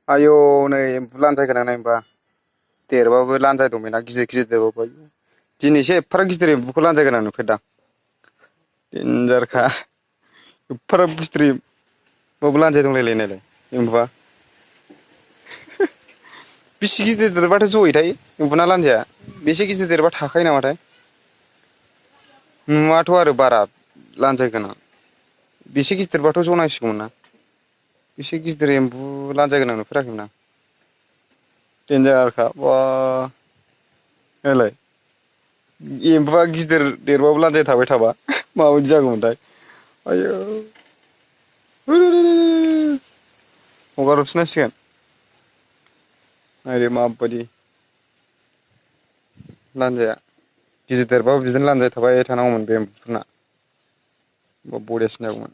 आयौ नै एम्बु लानजाय गोनां नाय होमबा देरबाबो लानजाय दं बेना गिदिर गिदिर देरबावबाय दिनैसो एफाराब गिदिर एम्बुखौ लानजाय गोनां नुफेरदां देनजारखा एफाराब गिदिर बावबो लानजाय दंलायलायो नायलाय एम्बुआ बिसि गिदिर देरबाथाय जयोथाय एम्बुना लानजाया बेसे गिदिर देरबा थाखायो नामाथाय नुवाथ' आरो बारा लानजाय गोनां बेसे गिदिरबाथ' जनांसिगौमोन ना बेसे गिदिर एम्बु लानजाय गोनां नुफेराखैमोन आं देनजारखा बा नायलाय एम्बुआ गिदिर देरबाबो लानजाय थाबाय थाबा माबायदि जागौमोनथाय आयौ हगार हरफिननांसिगोन नायदो माबायदि लानजाया गिदिर देरबाबो बिदिनो लानजाय थाबाय थानांगौमोन बे एम्बुफोरना होमबा बरियासिन जागौमोन